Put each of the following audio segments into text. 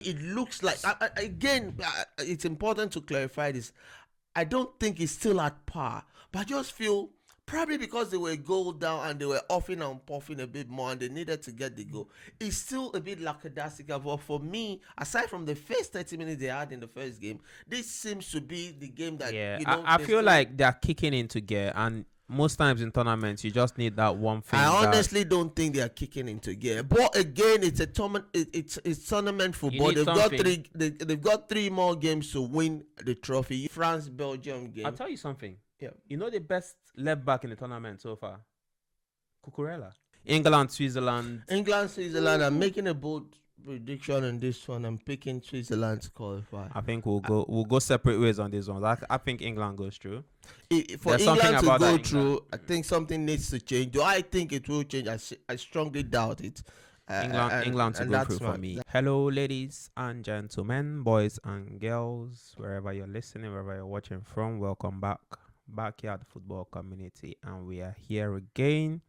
It looks like again. It's important to clarify this. I don't think it's still at par, but I just feel probably because they were goal down and they were offing and puffing a bit more and they needed to get the goal. It's still a bit lackadaisical. But for me, aside from the first 30 minutes they had in the first game, this seems to be the game that Yeah, you I, know I they feel still. like they're kicking into gear, and most times in tournaments, you just need that one thing I that honestly don't think they are kicking into gear. But again, it's a tournament. It's tournament you football. need They've got something. three. They've got three more games to win the trophy. France Belgium I'll game. tell you something. Yeah. You know the best left back in the tournament so far? Cucurella. England, Switzerland. England, Switzerland. I'm making a bold prediction on this one. I'm picking Switzerland to qualify. I think we'll go separate ways on this one. I think England goes through. For There's something England to about that go England. through, I think something needs to change. Do I think it will change? I strongly doubt it. England to and go through that's for me. Hello, ladies and gentlemen, boys and girls, wherever you're listening, wherever you're watching from. Welcome back, Backyard Football Community, and we are here again.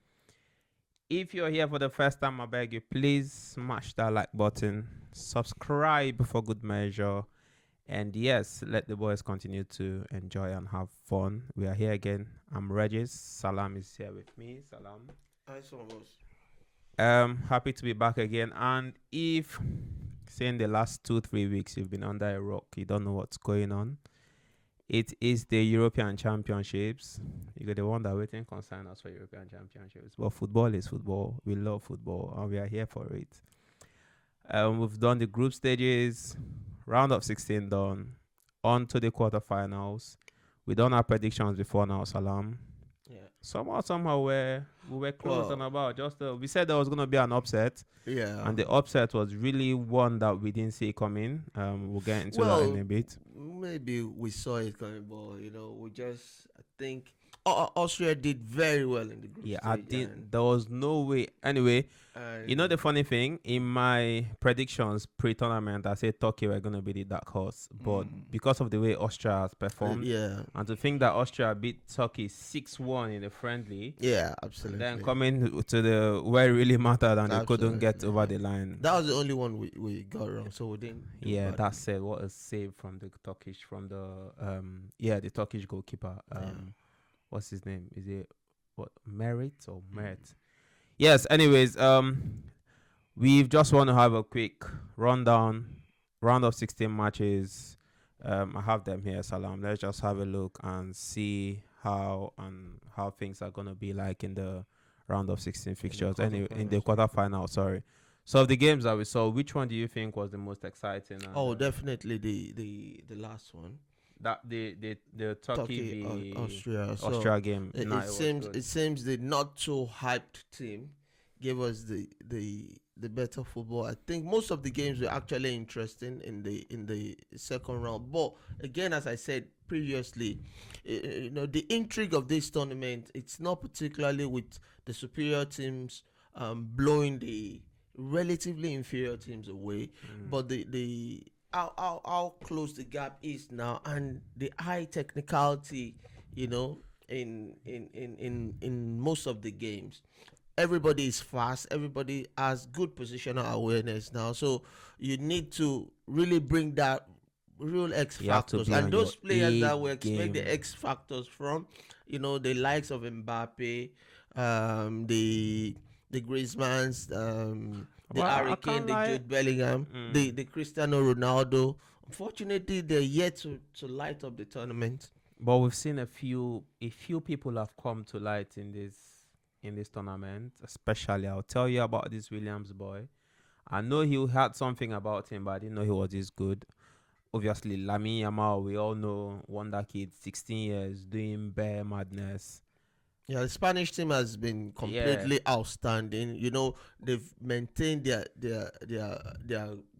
If you're here for the first time, I beg you, please smash that like button, subscribe for good measure, and yes, let the boys continue to enjoy and have fun. We are here again. I'm Regis. Salam is here with me. Salam. Happy to be back again. And if saying the last 2-3 weeks you've been under a rock, you don't know what's going on. It is the European Championships. You got the one that waiting concern us for European Championships. But football is football. We love football and we are here for it. We've done the group stages, round of 16 done, on to the quarterfinals. We done our predictions before now, Salam. Yeah. Somehow we were close and about. We said there was gonna be an upset. Yeah. And the upset was really one that we didn't see coming. We'll get into that in a bit. Maybe we saw it coming, but I think Austria did very well in the group Yeah, stage. I did. There was no way. Anyway, you know the funny thing, in my predictions pre-tournament, I said Turkey were gonna be the dark horse, but because of the way Austria has performed, and to think that Austria beat Turkey 6-1 in the friendly, yeah, absolutely. then coming to the where it really mattered and they couldn't get over the line. That was the only one we got wrong, so we didn't. Yeah, that said, what a save from the Turkish goalkeeper. What's his name? Is it Merit or Merit? Yes. Anyways, we just want to have a quick rundown. Round of 16 matches. I have them here, Salam. Let's just have a look and see how things are gonna be like in the round of 16 fixtures. Anyway, in the quarterfinal. Sorry. So of the games that we saw, which one do you think was the most exciting? Definitely the last one. That the Turkey v Austria game. It seems the not so hyped team gave us the better football. I think most of the games were actually interesting in the second round. But again, as I said previously, the intrigue of this tournament, it's not particularly with the superior teams blowing the relatively inferior teams away, but the how close the gap is now and the high technicality, in most of the games. Everybody is fast. Everybody has good positional awareness now. So you need to really bring that real X factors, and those players that we expect the X factors from, the likes of Mbappe, the Griezmanns, the Harry Kane, the Jude Bellingham, the Cristiano Ronaldo. Unfortunately, they're yet to light up the tournament. But we've seen a few people have come to light in this tournament. Especially, I'll tell you about this Williams boy. I know he had something about him, but I didn't know he was this good. Obviously, Lamine Yamal, we all know, wonder kid, 16 years, doing bare madness. Yeah, the Spanish team has been completely outstanding. They've maintained their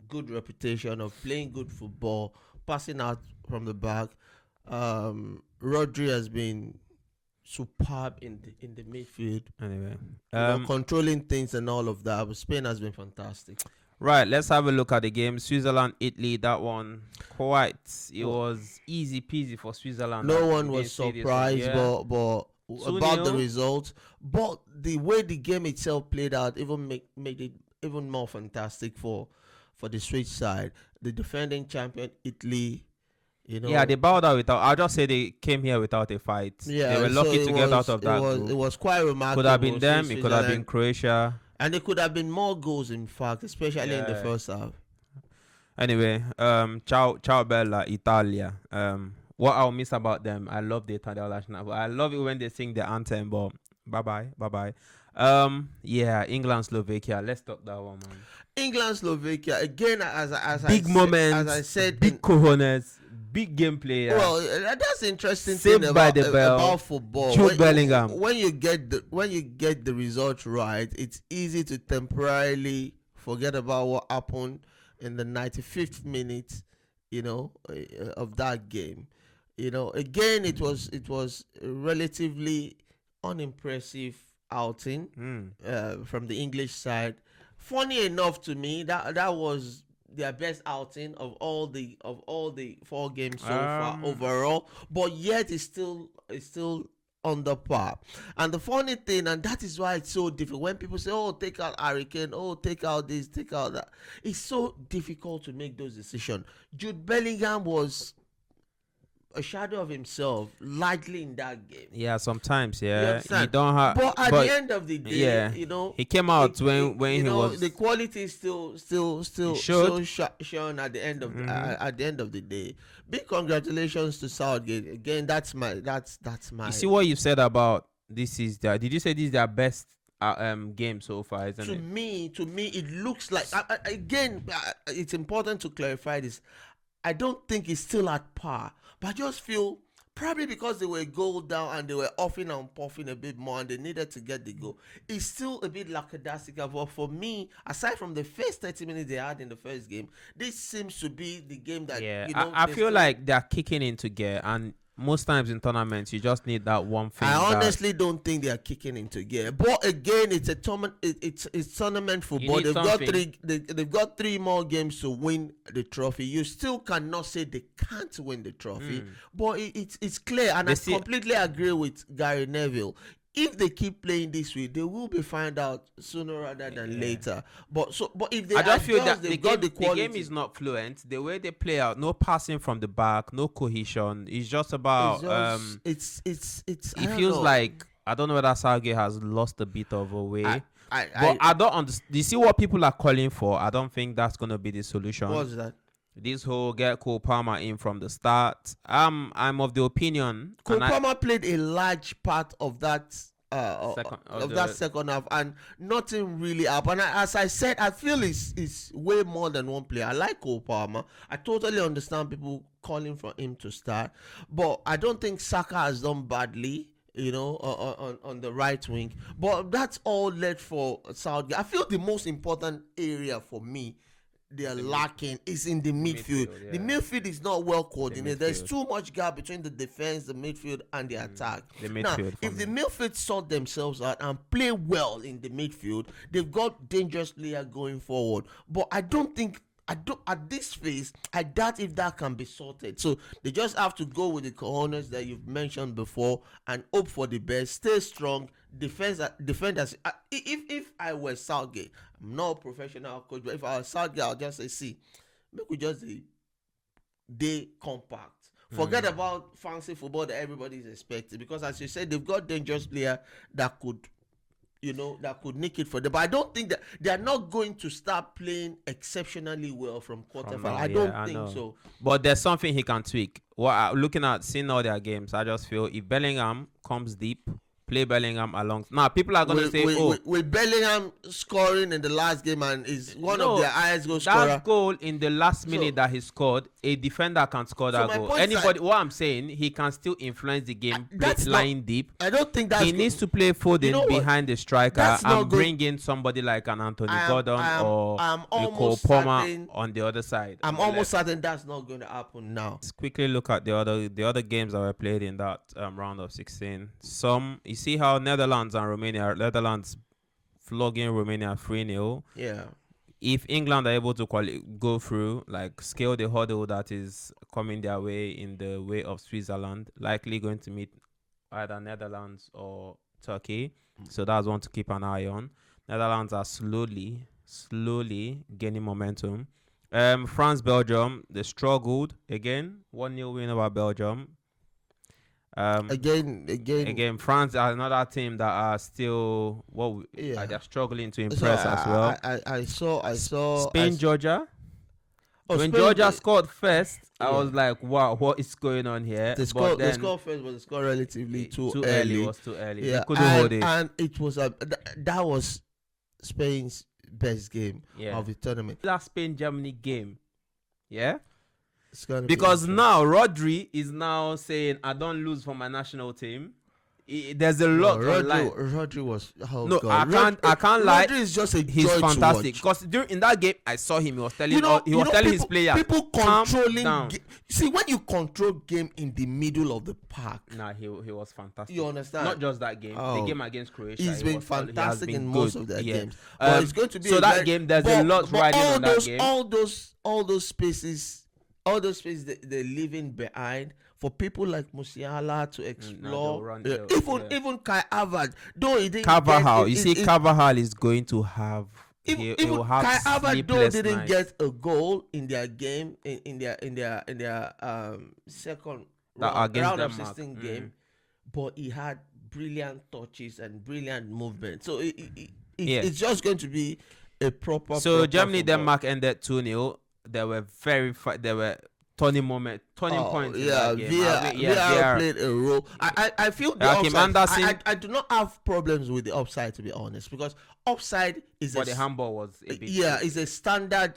good reputation of playing good football, passing out from the back. Rodri has been superb in the midfield. Anyway, controlling things and all of that. But Spain has been fantastic. Right, let's have a look at the game. Switzerland, Italy, that one it was easy peasy for Switzerland. No one was surprised, but about the result, but the way the game itself played out even made it even more fantastic for for the Swiss side, the defending champion Italy. Yeah, they bowed out without. I'll just say they came here without a fight. They Yeah, were so lucky to get out of that it group. was quite Could have remarkable. been them. It could have been Croatia. And there could have been more goals, in fact, especially in the Yeah. first half. Anyway, ciao bella Italia. What I'll miss about them, I love the Italian national. I love it when they sing the anthem. But bye bye. Yeah, England Slovakia. Let's talk that one, man. England Slovakia again, as Big moments, as I said, big cojones, big gameplay. Yeah. Well, that's interesting Saved thing by about, the bell. about football. Jude Bellingham. When you get the result right, it's easy to temporarily forget about what happened in the 95th minute, of that game. Again, it was a relatively unimpressive outing from the English side. Funny enough to me, that was their best outing of all the 4 games so far overall, but yet it's still under par. And the funny thing, and that is why it's so difficult when people say, "Oh, take out Harry Kane, oh, take out this, take out that." It's so difficult to make those decisions. Jude Bellingham was a shadow of himself largely in that game. Yeah, sometimes, You yeah. understand? You don't have. But at the end of the day, yeah, he came out when he was. the quality is still shown at the end of at the end of the day. Big congratulations to Southgate again. That's my. You see what you said about this is their. Did you say this is their best game so far? Isn't to it? me, it looks like again. It's important to clarify this. I don't think it's still at par, but I just feel probably because they were a goal down and they were offing and puffing a bit more and they needed to get the goal. It's still a bit lackadaisical. But for me, aside from the first 30 minutes they had in the first game, this seems to be the game that I feel like they're kicking into gear, and most times in tournaments you just need that one thing. I honestly don't think they are kicking into gear. But again, it's a tournament. It's tournament football. They've got 3 more games to win the trophy. You still cannot say they can't win the trophy. But it's clear, and I completely agree with Gary Neville. If they keep playing this way, they will be found out sooner rather than later. But if they, I just feel that the game is not fluent. The way they play out, no passing from the back, no cohesion. It's just about it feels like, I don't know whether Southgate has lost a bit of a way. I don't understand. You see what people are calling for? I don't think that's gonna be the solution. What's that? This whole get Cole Palmer in from the start. I'm of the opinion Cole Palmer played a large part of that second half, and nothing really happened. As I said, I feel it's way more than one player. I like Cole Palmer. I totally understand people calling for him to start, but I don't think Saka has done badly, on the right wing. But that's all led for Southgate. I feel the most important area for me they are lacking is in the midfield. The midfield is not well coordinated. There's too much gap between the defense, the midfield, and the attack. Now, if the midfield sort themselves out and play well in the midfield, they've got dangerous players going forward. But I don't think at this phase, I doubt if that can be sorted. So they just have to go with the cojones that you've mentioned before and hope for the best. Stay strong. Defenders. If I were Southgate, I'm not a professional coach, but if I was Southgate, I'll just say, see, make we just they compact. Forget about fancy football that everybody is expecting, because as you said, they've got dangerous players that could nick it for them. But I don't think that they are not going to start playing exceptionally well from quarterfinal. I don't think so. But there's something he can tweak. Seeing all their games, I just feel if Bellingham comes deep, play Bellingham along. Now, people are going to say, with Bellingham scoring in the last game and is one of their highest goal scorer. That goal in the last minute that he scored, a defender can score that goal. What I'm saying, he can still influence the game, lying deep. I don't think that's... He needs to play Foden behind the striker and bring in somebody like an Anthony Gordon or Cole Palmer on the other side. I'm almost certain that's not going to happen now. Let's quickly look at the other games that were played in that round of 16. You see how Netherlands flogging Romania 3-0. Yeah. If England are able to go through, scale the hurdle that is coming their way in the way of Switzerland, likely going to meet either Netherlands or Turkey. So that's one to keep an eye on. Netherlands are slowly gaining momentum. France, Belgium, they struggled again. 1-0 win over Belgium. Again, France are another team that are still they're struggling to impress as well. I saw Spain, Georgia. When Spain, Georgia scored first, I was like, wow, what is going on here? They scored first, but they scored relatively too early. It was too early. Yeah, they couldn't hold it. And it was that was Spain's best game of the tournament. That Spain-Germany game, yeah? Because now Rodri is now saying, I don't lose for my national team. There's a lot online. Rodri was I can't lie. Rodri is just he's fantastic. Because in that game, I saw him. He was telling his players, people controlling. See, when you control game in the middle of the park, he was fantastic. You understand? Not just that game. The game against Croatia, he's been fantastic in most of their games. But it's going to be that game. There's a lot riding on that game. All those spaces, they're leaving behind. For people like Musiala to explore, even Kai Havertz, though he didn't Carvajal, Carvajal is going to have. Even Kai Havertz, though didn't get a goal in their game in their second round of 16 game, but he had brilliant touches and brilliant movement. So it's just going to be a proper. So Germany Denmark ended 2-0. They were they were turning points. Yeah, VR played a role. I feel the offside. I do not have problems with the offside, to be honest, because offside is the handball was a bit is a standard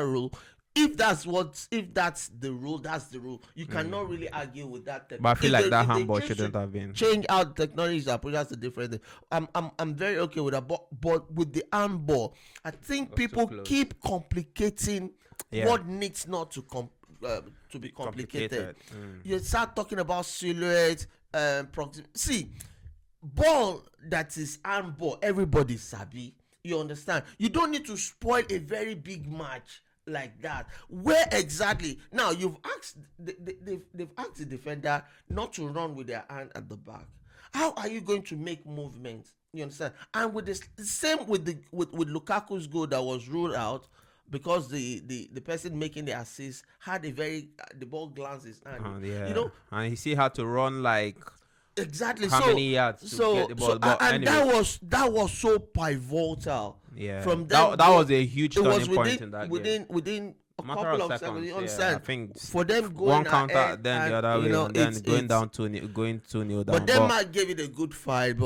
rule. If that's the rule, that's the rule. You cannot really argue with that. But I feel like that handball shouldn't have been. Change out technologies approach. That's the different thing. I'm very okay with that. But with the handball, I think people keep complicating what needs not to be complicated. You start talking about silhouette, proximity. See, ball that is handball, everybody sabi. You understand? You don't need to spoil a very big match like that. Where exactly? Now you've asked they've asked the defender not to run with their hand at the back. How are you going to make movements? You understand? And with the same with Lukaku's goal that was ruled out. Because the person making the assist had the ball glances and and he still had to run like exactly how many yards to get the ball. But and that was so pivotal. Yeah, from that was a huge turning point in that game. Within a couple of seconds, you understand? I think for them going one counter, then the other way, and then going 2-0 down. But Denmark gave it a good fight,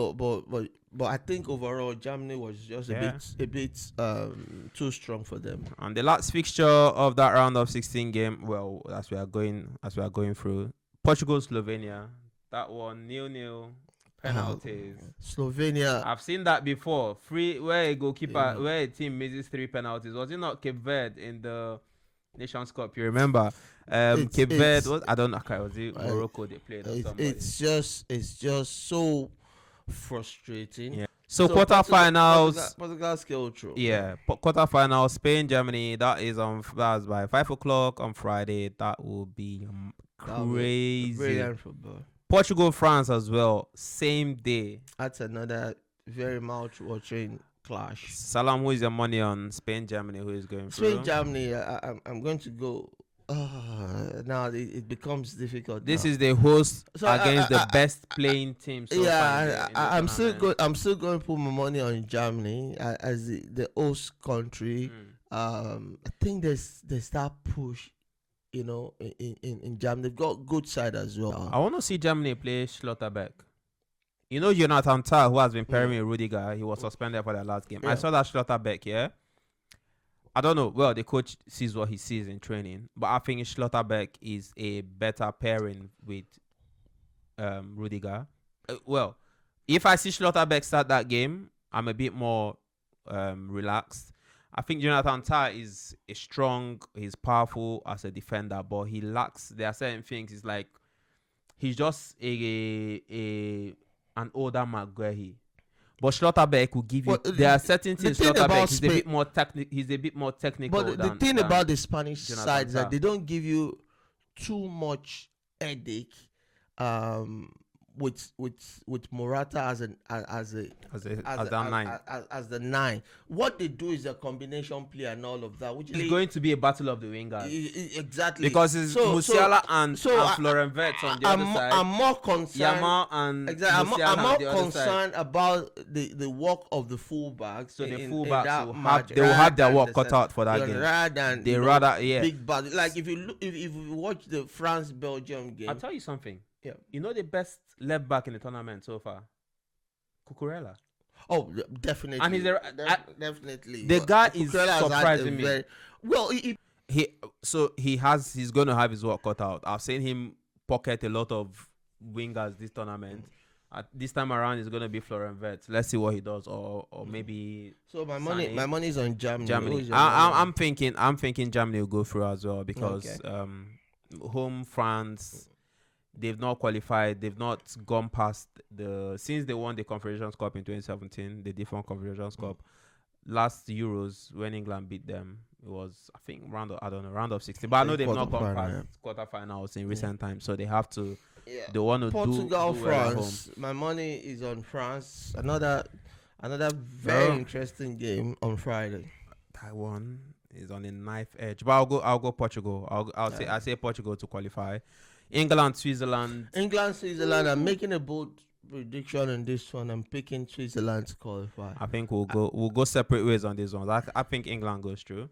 but I think overall Germany was just a bit too strong for them. And the last fixture of that round of 16 game, well, as we are going through, Portugal, Slovenia, that one 0-0 penalties. Slovenia. I've seen that before. Where a team misses 3 penalties. Was it not Cape Verde in the Nations Cup? You remember? Cape Verde was it Morocco they played or somebody? It's just so frustrating. Yeah. So quarterfinals, Portugal scale through. Yeah, quarterfinals, Spain, Germany. That's by 5:00 on Friday. That will be crazy. Brilliant football. Portugal, France as well, same day. That's another very mouth-watering clash. Salam, who is your money on Spain, Germany? Who is going through? Spain, Germany. I'm going to go. Now it becomes difficult. This is the host against the best playing team. I'm still going to put my money on Germany as the host country. I think there's that push, in Germany. They've got good side as well. I want to see Germany play Schlotterbeck. Jonathan Tah, who has been pairing with Rudiger, he was suspended for their last game. I saw that Schlotterbeck, I don't know. Well, the coach sees what he sees in training, but I think Schlotterbeck is a better pairing with Rudiger. Well, if I see Schlotterbeck start that game, I'm a bit more relaxed. I think Jonathan Tah is strong, he's powerful as a defender, but he lacks. There are certain things. It's like he's just an older McGuire. But Schlotterbeck will give you. There are certain things. Schlotterbeck is He's a bit more technical. But the thing about the Spanish side is that they don't give you too much headache with Morata as a as that nine. as the 9. What they do is a combination play and all of that, which It's going to be a battle of the wingers exactly because it's Musiala and Florian Wirtz on the other side. I'm more concerned. Yamal and Exactly. I'm Musiala more on the other concerned side. about the work of the fullbacks. So the in fullbacks that will match, they will have their rather work than cut out for that game. rather than They rather big bad. Like if you look, if you watch the France Belgium game, I'll tell you something. Yeah. You know the best left back in the tournament so far? Cucurella. oh definitely, And he's definitely the guy is Cucurella has had a surprising me. well. He's going to have his work cut out. I've seen him pocket a lot of wingers this tournament. This time around, it's going to be Florian Wirtz. Let's see what he does, or maybe. So my Sané. money is on Germany. Germany. I'm thinking Germany will go through as well because home France, they've not qualified. They've not gone past since they won the Confederations Cup in 2017, the different Confederations Cup. Last Euros when England beat them, it was I think round of 16. But I know they've not gone past quarterfinals in recent times, so they have to. Yeah. They want to Portugal, do well at France. home. My money is on France. Another very interesting game on Friday. Taiwan is on a knife edge, but I'll go Portugal. I'll say Portugal to qualify. England, Switzerland. I'm making a bold prediction on this one. I'm picking Switzerland to qualify. I think we'll go separate ways on this one. I think England goes through.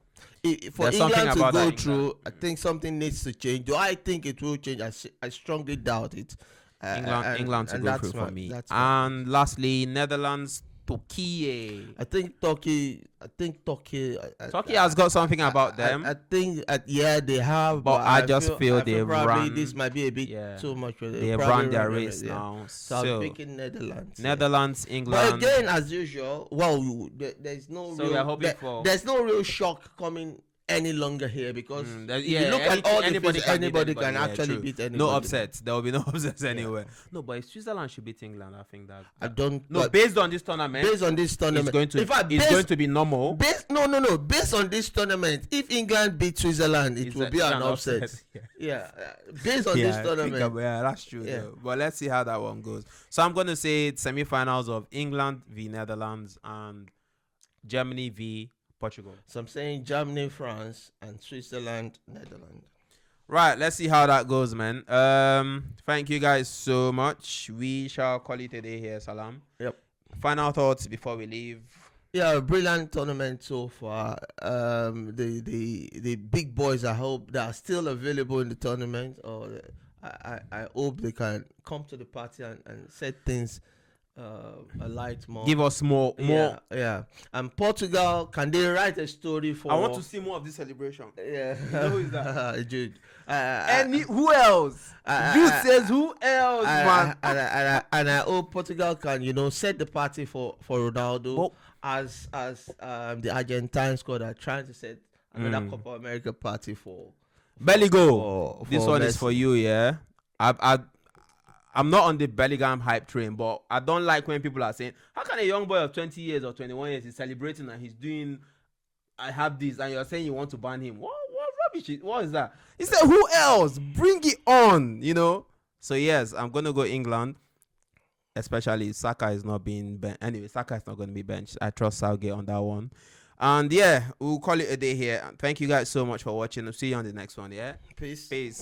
For England to go through, I think something needs to change. Do I think it will change? I strongly doubt it. England to go through for me. And lastly, Netherlands, Turkey. I think Turkey. Turkey has got something about them. I think, they have. But I just feel they probably ran. This might be a bit too much for them. They ran their race now. So I'm picking Netherlands. Netherlands, England. But again, as usual, there's no. So we're hoping for. There's no real shock coming any longer here because if you look at all anybody can actually beat anybody. No upsets. There will be no upsets anywhere. No, but if Switzerland should beat England, I think that. I don't. No, based on this tournament, it's going to be normal. Based on this tournament, if England beat Switzerland, it will be an upset. Yeah. Based on this tournament. That's true. Yeah. But let's see how that one goes. So I'm going to say semi-finals of England v Netherlands and Germany v Portugal. So I'm saying Germany, France, and Switzerland, Netherlands. Right, let's see how that goes, man. Thank you guys so much. We shall call it a day here, Salam. Yep. Final thoughts before we leave. Yeah, brilliant tournament so far. The big boys, I hope, that are still available in the tournament, or I hope they can come to the party and set things a light more. Give us more. Yeah. And Portugal, can they write a story for? I want to see more of this celebration. Yeah. You know who is that? Jude. Who else? Jude says who else, man? And I hope Portugal can, set the party for Ronaldo, as the Argentine squad are trying to set another Copa America party for. Belligo. This one Messi. is for you, yeah. I'm not on the Bellingham hype train, but I don't like when people are saying, how can a young boy of 20 years or 21 years is celebrating and he's doing, I have this, and you're saying you want to ban him? What rubbish? What is that? He said, who else? Bring it on, So yes, I'm going to go England, especially Saka is not being benched. Anyway, Saka is not going to be benched. I trust Southgate on that one. And yeah, we'll call it a day here. Thank you guys so much for watching. I'll see you on the next one, yeah? Peace. Peace.